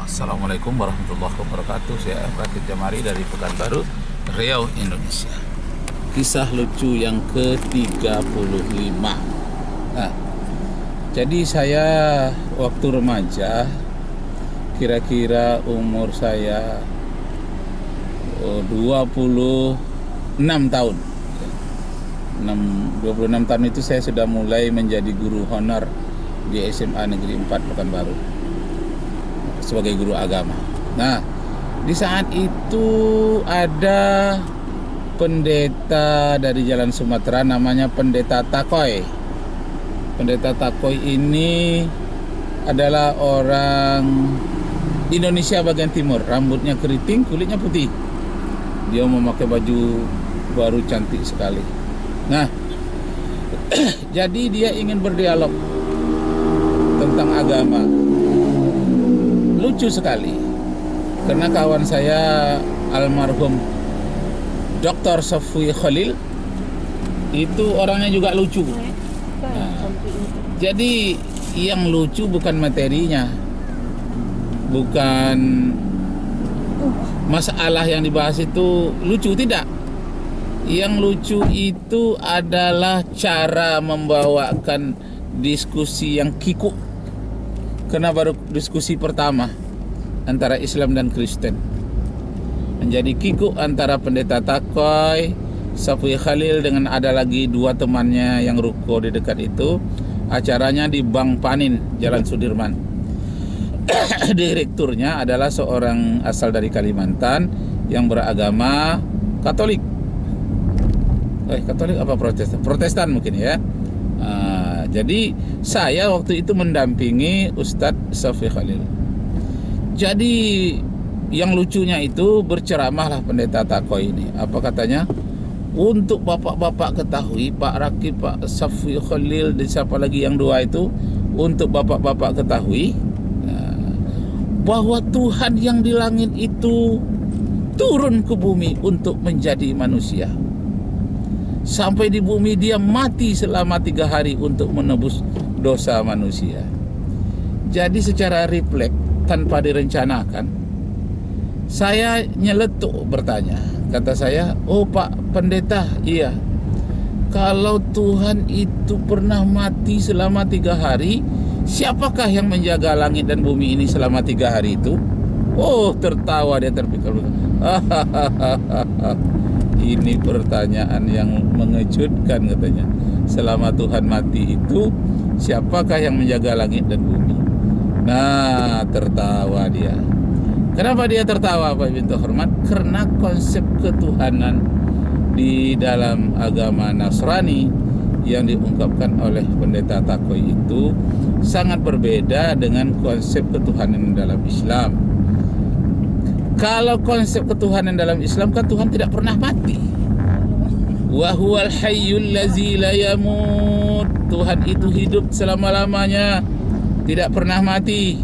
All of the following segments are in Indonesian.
Assalamualaikum warahmatullahi wabarakatuh. Saya Rakit Jamari dari Pekanbaru, Riau, Indonesia. Kisah lucu yang ke-35. Nah, jadi saya waktu remaja, kira-kira umur saya 26 tahun. 26 tahun itu saya sudah mulai menjadi guru honor di SMA Negeri 4 Pekanbaru sebagai guru agama. Nah, di saat itu ada pendeta dari Jalan Sumatera namanya Pendeta Takoy. Pendeta Takoy ini adalah orang Indonesia bagian timur, rambutnya keriting, kulitnya putih. Dia memakai baju baru cantik sekali. Nah, jadi dia ingin berdialog tentang agama. Lucu sekali, karena kawan saya almarhum Dr. Safi Khalil itu orangnya juga lucu. Nah, jadi yang lucu bukan materinya, bukan masalah yang dibahas itu lucu, tidak. Yang lucu itu adalah cara membawakan diskusi yang kikuk. Karena baru diskusi pertama antara Islam dan Kristen menjadi kikuk antara Pendeta Takoy, Safi Khalil dengan ada lagi dua temannya yang ruko di dekat itu. Acaranya di Bang Panin, Jalan Sudirman. Direkturnya adalah seorang asal dari Kalimantan yang beragama Katolik. Katolik apa Protestan? Protestan mungkin ya. Jadi saya waktu itu mendampingi Ustadz Safi Khalil. Jadi yang lucunya itu berceramahlah Pendeta Takoy ini. Apa katanya? Untuk bapak-bapak ketahui, Pak Rakib, Pak Safi Khalil, dan siapa lagi yang dua itu, untuk bapak-bapak ketahui bahwa Tuhan yang di langit itu turun ke bumi untuk menjadi manusia. Sampai di bumi dia mati selama 3 hari untuk menebus dosa manusia. Jadi secara refleks tanpa direncanakan, saya nyeletuk bertanya. Kata saya, oh Pak Pendeta, iya, kalau Tuhan itu pernah mati selama 3 hari, siapakah yang menjaga langit dan bumi ini selama 3 hari itu? Oh, tertawa dia, terpikir. Ini pertanyaan yang mengejutkan, katanya. Selama Tuhan mati itu, siapakah yang menjaga langit dan bumi? Nah, tertawa dia. Kenapa dia tertawa, Pak Bintu Hormat? Karena konsep ketuhanan di dalam agama Nasrani yang diungkapkan oleh Pendeta Takoy itu sangat berbeda dengan konsep ketuhanan dalam Islam. Kalau konsep ketuhanan dalam Islam kan Tuhan tidak pernah mati. Wa huwal hayyul ladzi la yamut. Tuhan itu hidup selama-lamanya, tidak pernah mati.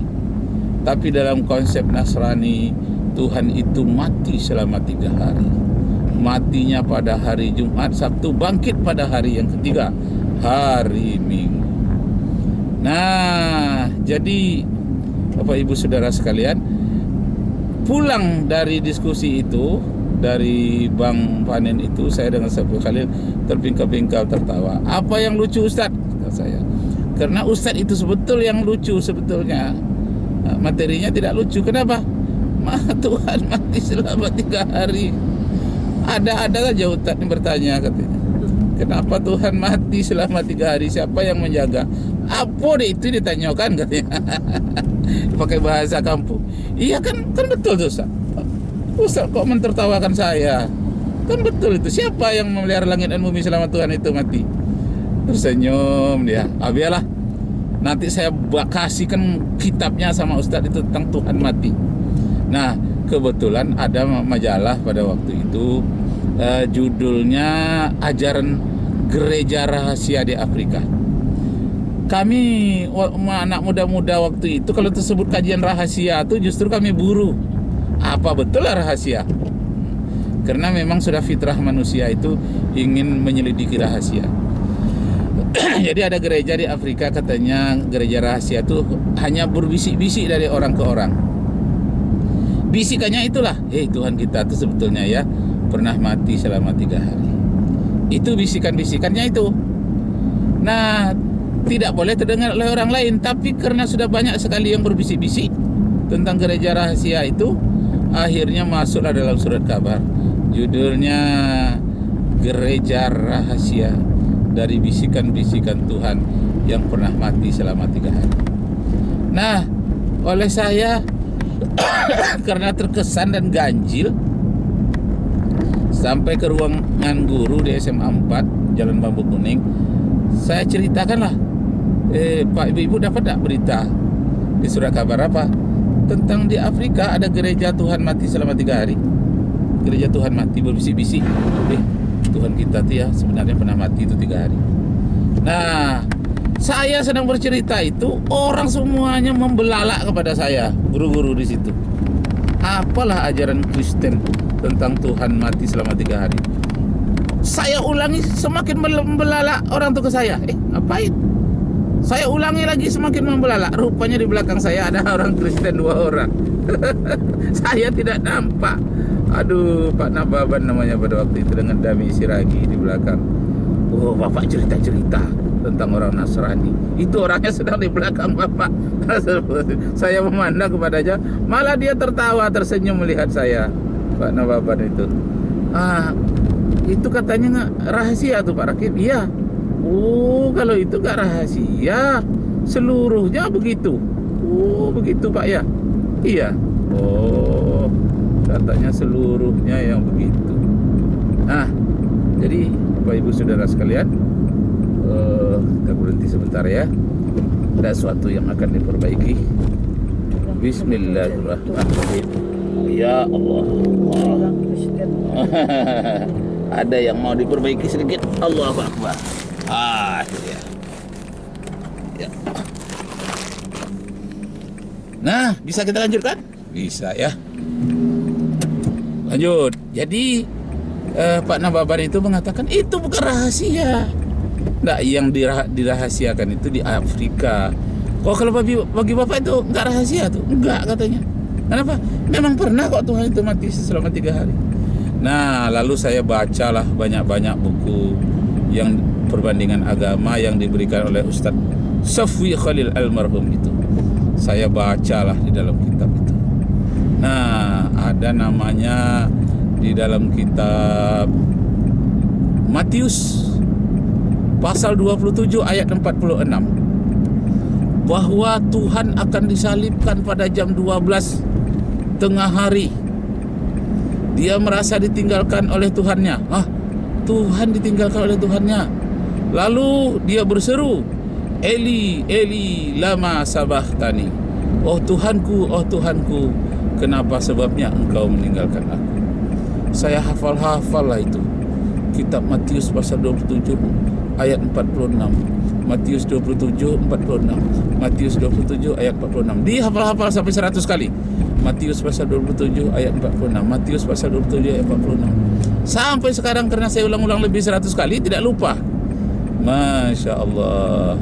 Tapi dalam konsep Nasrani, Tuhan itu mati selama 3 hari. Matinya pada hari Jumat, Sabtu, bangkit pada hari yang ketiga, hari Minggu. Nah, jadi Bapak Ibu Saudara sekalian, pulang dari diskusi itu, dari Bang Panen itu, saya dengan Safi Khalil terpingkal-pingkal tertawa. Apa yang lucu, Ustadz? Kata saya. Karena Ustadz itu sebetul yang lucu sebetulnya. Materinya tidak lucu. Kenapa? Tuhan mati selama 3 hari. Ada saja Ustadz yang bertanya, katanya. Kenapa Tuhan mati selama 3 hari? Siapa yang menjaga? Apa deh itu ditanyakan, katanya. Pakai bahasa kampung. Iya kan betul tuh, Ustaz. Ustaz kok mentertawakan saya? Kan betul itu. Siapa yang memelihara langit dan bumi selama Tuhan itu mati? Tersenyum dia. Biarlah. Nanti saya kasihkan kitabnya sama Ustaz itu tentang Tuhan mati. Nah, kebetulan ada majalah pada waktu itu, judulnya Ajaran Gereja Rahasia di Afrika. Kami anak muda-muda waktu itu kalau tersebut kajian rahasia itu justru kami buru. Apa betul rahasia? Karena memang sudah fitrah manusia itu ingin menyelidiki rahasia. Jadi ada gereja di Afrika, katanya gereja rahasia itu hanya berbisik-bisik dari orang ke orang. Bisikannya itulah, Tuhan kita itu sebetulnya ya pernah mati selama 3 hari. Itu bisikan-bisikannya itu. Nah, tidak boleh terdengar oleh orang lain. Tapi karena sudah banyak sekali yang berbisik-bisik tentang gereja rahasia itu, akhirnya masuklah dalam surat kabar. Judulnya Gereja Rahasia dari Bisikan-bisikan Tuhan yang pernah mati selama 3 hari. Nah, oleh saya karena terkesan dan ganjil, sampai ke ruangan guru di SMA 4 Jalan Bambu Kuning, saya ceritakanlah, Pak Ibu dapat tak berita di surat kabar apa tentang di Afrika ada gereja Tuhan mati selama 3 hari. Gereja Tuhan mati, berbisik-bisik, Tuhan kita tuh ya sebenarnya pernah mati itu 3 hari. Nah, saya sedang bercerita itu, orang semuanya membelalak kepada saya, guru-guru di situ. Apalah ajaran Kristen tentang Tuhan mati selama 3 hari. Saya ulangi, semakin membelalak orang itu ke saya. Ngapain? Saya ulangi lagi, semakin membelalak. Rupanya di belakang saya ada orang Kristen 2 orang. Saya tidak nampak. Aduh, Pak Nababan namanya pada waktu itu, dengan Dami Siragi di belakang. Oh, Bapak cerita-cerita tentang orang Nasrani. Itu orangnya sedang di belakang Bapak. Saya memandang kepadanya, malah dia tertawa, tersenyum melihat saya, Pak Nababan itu. Itu katanya rahasia tuh Pak Rakib. Iya. Oh, kalau itu gak rahasia, seluruhnya begitu. Oh, begitu Pak ya. Iya. Oh, katanya seluruhnya yang begitu. Nah, jadi Bapak Ibu Saudara sekalian, kita berhenti sebentar ya. Ada sesuatu yang akan diperbaiki. Bismillahirrahmanirrahim. Ya Allah. Ada yang mau diperbaiki sedikit. Allahu Akbar. Ya. Ya. Nah, bisa kita lanjutkan? Bisa ya. Lanjut. Jadi Pak Nababan itu mengatakan itu bukan rahasia. Nah, yang dirahasiakan itu di Afrika. Kalau bagi Bapak itu enggak rahasia tuh? Enggak katanya. Kenapa? Memang pernah kok Tuhan itu mati selama 3 hari. Nah, lalu saya bacalah banyak-banyak buku yang perbandingan agama yang diberikan oleh Ustadz Safwi Khalil almarhum itu. Saya bacalah di dalam kitab itu. Nah, ada namanya di dalam kitab Matius pasal 27 ayat 46, bahwa Tuhan akan disalibkan pada jam 12 tengah hari. Dia merasa ditinggalkan oleh Tuhannya. Tuhan ditinggalkan oleh Tuhannya. Lalu dia berseru, Eli, Eli, lama sabachthani. Oh Tuhanku, kenapa sebabnya engkau meninggalkan aku? Saya hafal lah itu. Kitab Matius pasal 27 ayat 46. Matius 27 46. Matius 27 ayat 46. Dihafal-hafal sampai 100 kali. Matius pasal 27 ayat 46. Matius pasal 27 ayat 46. Sampai sekarang karena saya ulang-ulang lebih 100 kali tidak lupa. Masya Allah.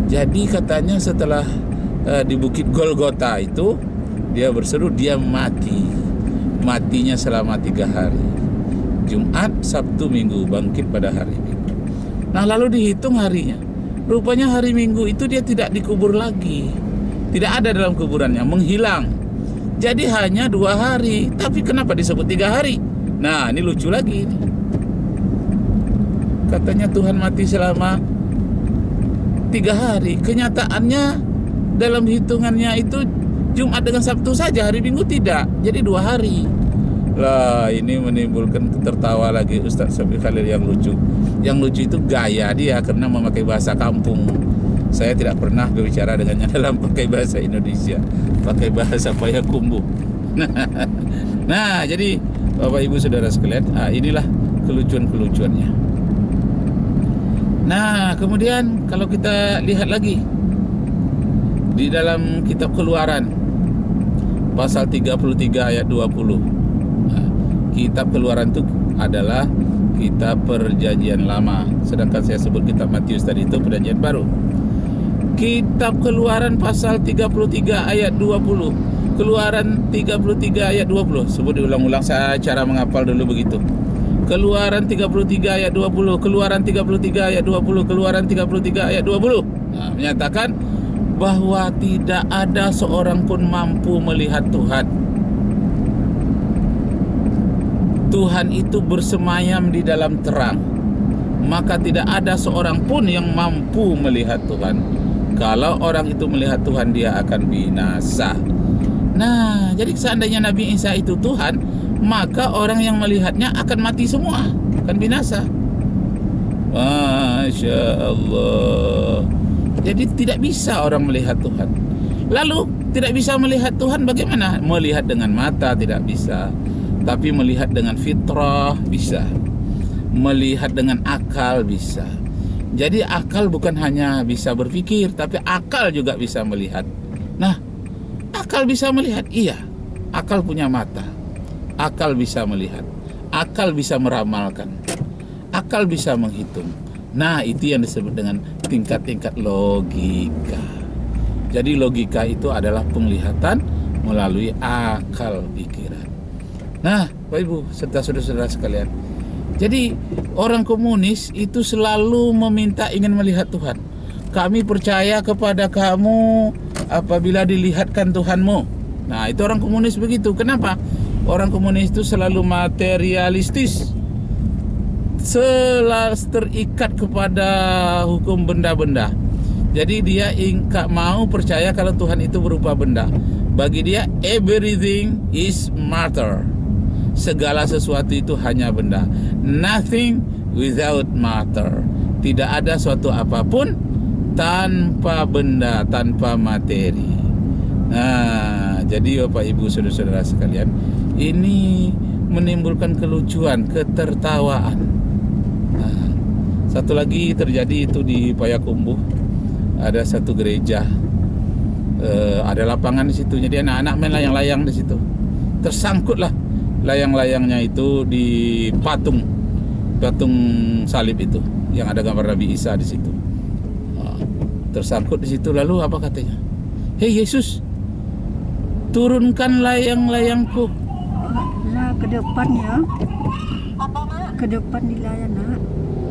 Jadi katanya setelah di Bukit Golgota itu dia berseru, dia matinya selama 3 hari. Jumat, Sabtu, Minggu, bangkit pada hari Minggu. Nah lalu dihitung harinya. Rupanya hari Minggu itu dia tidak dikubur lagi. Tidak ada dalam kuburannya, menghilang. Jadi hanya 2 hari. Tapi kenapa disebut 3 hari? Nah ini lucu lagi. Katanya Tuhan mati selama 3 hari. Kenyataannya dalam hitungannya itu Jumat dengan Sabtu saja, hari Minggu tidak. Jadi 2 hari. Lah ini menimbulkan tertawa lagi Ustadz Safwi Khalil yang lucu. Yang lucu itu gaya dia karena memakai bahasa kampung. Saya tidak pernah berbicara dengannya dalam pakai bahasa Indonesia, pakai bahasa Payakumbuh. Nah, jadi Bapak Ibu Saudara sekalian, inilah kelucuan-kelucuannya. Nah, kemudian kalau kita lihat lagi di dalam kitab Keluaran pasal 33 ayat 20. Kitab Keluaran itu adalah kitab Perjanjian Lama, sedangkan saya sebut kitab Matius tadi itu Perjanjian Baru. Kitab Keluaran pasal 33 ayat 20. Keluaran 33 ayat 20. Sebut diulang-ulang, saya cara menghafal dulu begitu. Keluaran 33 ayat 20, Keluaran 33 ayat 20, Keluaran 33 ayat 20. Nah, menyatakan bahwa tidak ada seorang pun mampu melihat Tuhan. Tuhan itu bersemayam di dalam terang, maka tidak ada seorang pun yang mampu melihat Tuhan. Kalau orang itu melihat Tuhan, dia akan binasa. Nah, jadi seandainya Nabi Isa itu Tuhan, maka orang yang melihatnya akan mati semua, akan binasa. Masya Allah. Jadi tidak bisa orang melihat Tuhan. Lalu tidak bisa melihat Tuhan bagaimana? Melihat dengan mata tidak bisa, tapi melihat dengan fitrah bisa, melihat dengan akal bisa. Jadi akal bukan hanya bisa berpikir, tapi akal juga bisa melihat. Nah, akal bisa melihat, iya. Akal punya mata, akal bisa melihat, akal bisa meramalkan, akal bisa menghitung. Nah, itu yang disebut dengan tingkat-tingkat logika. Jadi logika itu adalah penglihatan melalui akal pikiran. Nah, Bapak Ibu serta saudara-saudara sekalian, jadi orang komunis itu selalu meminta ingin melihat Tuhan. Kami percaya kepada kamu apabila dilihatkan Tuhanmu. Nah, itu orang komunis begitu. Kenapa? Orang komunis itu selalu materialistis, selalu terikat kepada hukum benda-benda. Jadi dia mau percaya kalau Tuhan itu berupa benda. Bagi dia everything is matter. Segala sesuatu itu hanya benda. Nothing without matter. Tidak ada suatu apapun tanpa benda, tanpa materi. Nah, jadi Bapak Ibu saudara-saudara sekalian, ini menimbulkan kelucuan, ketertawaan. Nah, satu lagi terjadi itu di Payakumbuh. Ada satu gereja, ada lapangan di situ. Jadi anak-anak main layang-layang di situ. Tersangkutlah layang-layangnya itu di patung salib itu yang ada gambar Nabi Isa di situ. Tersangkut di situ. Lalu apa katanya? Hei Yesus, turunkan layang-layangku. Nah, ke depan ya. Apa nak? Ke depan di layar nak.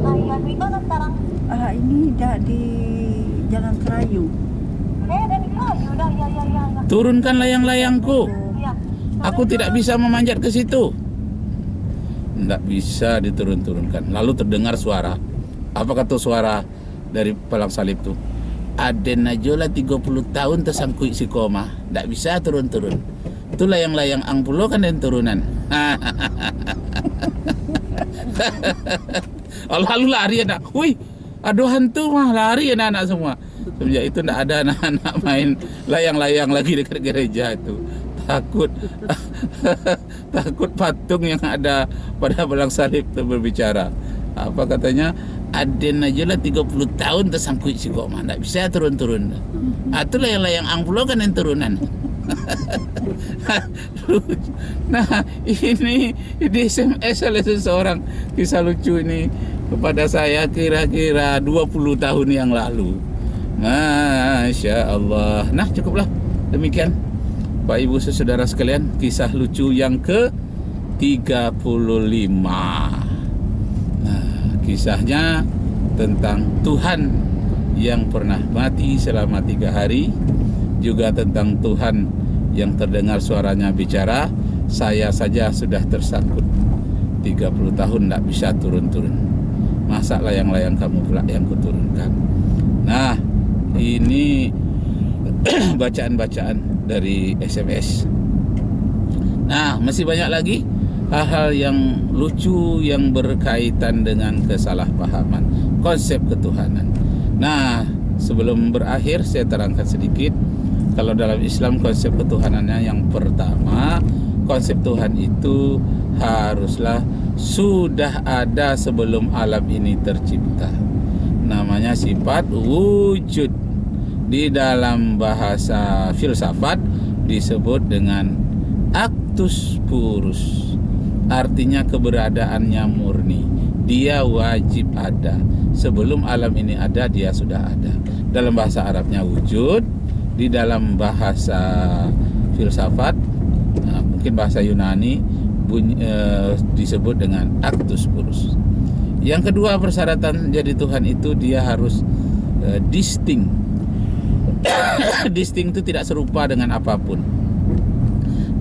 Layar itu sekarang. Ini dah di Jalan Serayu. Dari kayu dah ya. Turunkan layang-layangku. Ya. Aku tidak bisa memanjat ke situ. Tidak bisa diturun-turunkan. Lalu terdengar suara. Apa kata suara dari palang salib itu? Aden Najola 30 tahun tersangkut si koma. Tidak bisa turun-turun. Itu layang-layang ang pulau kan dan turunan. Lalu lari anak. Wih, aduh hantu mah, lari anak-anak semua. Sejak itu tidak ada anak-anak main layang-layang lagi dekat gereja itu. Takut takut patung yang ada pada palang salib itu berbicara. Apa katanya? Aden aja lah 30 tahun tersangkut si koma, tidak bisa turun-turun. Itu layang-layang ang pulau kan yang turunan. Nah, ini di SMS oleh seseorang, kisah lucu ini kepada saya kira-kira 20 tahun yang lalu. Masya Allah. Nah, cukuplah demikian Pak Ibu saudara sekalian, kisah lucu yang ke-35. Nah, kisahnya tentang Tuhan yang pernah mati selama 3 hari, juga tentang Tuhan yang terdengar suaranya bicara. Saya saja sudah tersangkut 30 tahun tidak bisa turun-turun. Masa layang-layang kamu pula yang kuturunkan. Nah, ini bacaan-bacaan dari SMS. Nah, masih banyak lagi hal-hal yang lucu yang berkaitan dengan kesalahpahaman konsep ketuhanan. Nah, sebelum berakhir saya terangkan sedikit. Kalau dalam Islam konsep ketuhanannya yang pertama, konsep Tuhan itu haruslah sudah ada sebelum alam ini tercipta. Namanya sifat wujud. Di dalam bahasa filsafat disebut dengan actus purus. Artinya keberadaannya murni. Dia wajib ada. Sebelum alam ini ada, dia sudah ada. Dalam bahasa Arabnya wujud. Di dalam bahasa filsafat, mungkin bahasa Yunani disebut dengan actus purus. Yang kedua, persyaratan jadi Tuhan itu dia harus distinct. Distinct itu tidak serupa dengan apapun.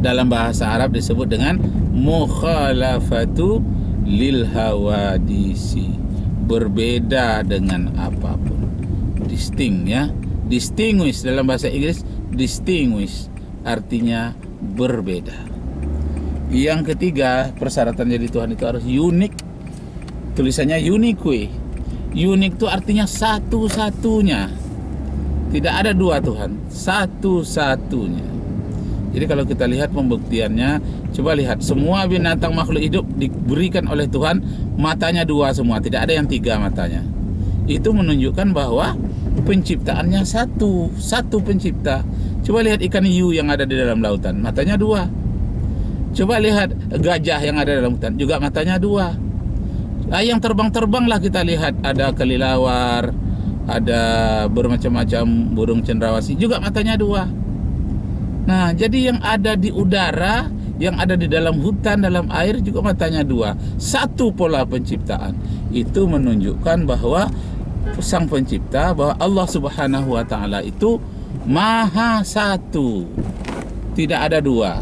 Dalam bahasa Arab disebut dengan mukhalafatu lil hawadisi, berbeda dengan apapun. Distinct ya. Distinguish dalam bahasa Inggris, distinguish artinya berbeda. Yang ketiga, persyaratan jadi Tuhan itu harus unik. Tulisannya unique. Unik itu artinya satu-satunya. Tidak ada dua Tuhan, satu-satunya. Jadi kalau kita lihat pembuktiannya, coba lihat semua binatang makhluk hidup diberikan oleh Tuhan matanya dua semua, tidak ada yang tiga matanya. Itu menunjukkan bahwa penciptaannya satu pencipta. Coba lihat ikan hiu yang ada di dalam lautan, matanya dua. Coba lihat gajah yang ada dalam hutan, juga matanya dua. Yang terbang-terbanglah kita lihat, ada kelilawar, ada bermacam-macam burung cendrawasih, juga matanya dua. Nah, jadi yang ada di udara, yang ada di dalam hutan, dalam air juga matanya dua. Satu pola penciptaan. Itu menunjukkan bahwa Sang Pencipta, bahwa Allah Subhanahu wa Ta'ala itu Maha Satu, tidak ada dua,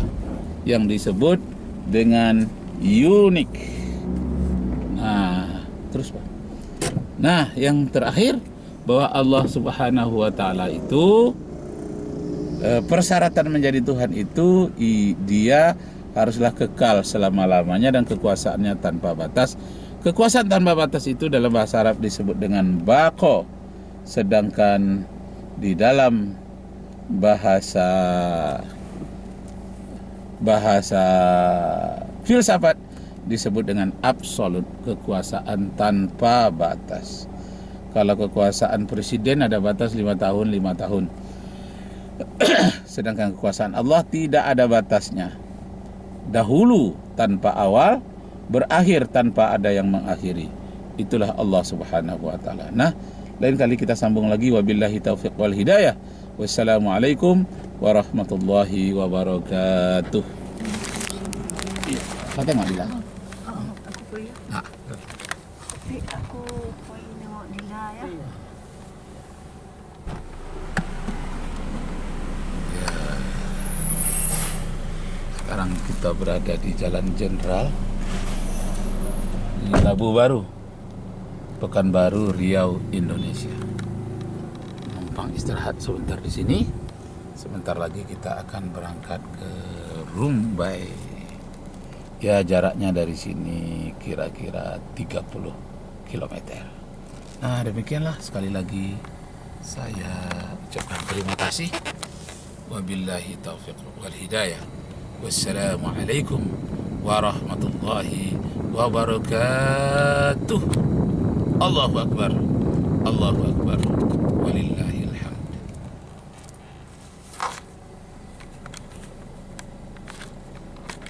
yang disebut dengan unik. Nah, terus Pak. Nah, yang terakhir, bahwa Allah Subhanahu wa Ta'ala itu persyaratan menjadi Tuhan itu dia haruslah kekal selama-lamanya dan kekuasaannya tanpa batas. Kekuasaan tanpa batas itu dalam bahasa Arab disebut dengan baqo, sedangkan di dalam bahasa filsafat disebut dengan absolut, kekuasaan tanpa batas. Kalau kekuasaan presiden ada batas 5 tahun, 5 tahun. Sedangkan kekuasaan Allah tidak ada batasnya. Dahulu tanpa awal, berakhir tanpa ada yang mengakhiri. Itulah Allah Subhanahu wa Ta'ala. Nah, lain kali kita sambung lagi. Wabillahi taufiq wal hidayah. Wassalamualaikum warahmatullahi wabarakatuh. Kata nggak bilang? Aku pergi. Tapi aku pergi nengok Dila ya. Sekarang kita berada di Jalan Jenderal, Labu Baru, Pekanbaru, Riau, Indonesia. Numpang istirahat sebentar di sini. Sebentar lagi kita akan berangkat ke Rumbai. Ya, jaraknya dari sini kira-kira 30 km. Nah, demikianlah, sekali lagi saya ucapkan terima kasih. Wabillahi taufiq wal hidayah. Wassalamualaikum warahmatullahi wabarakatuh. Allahu Akbar. Allahu Akbar.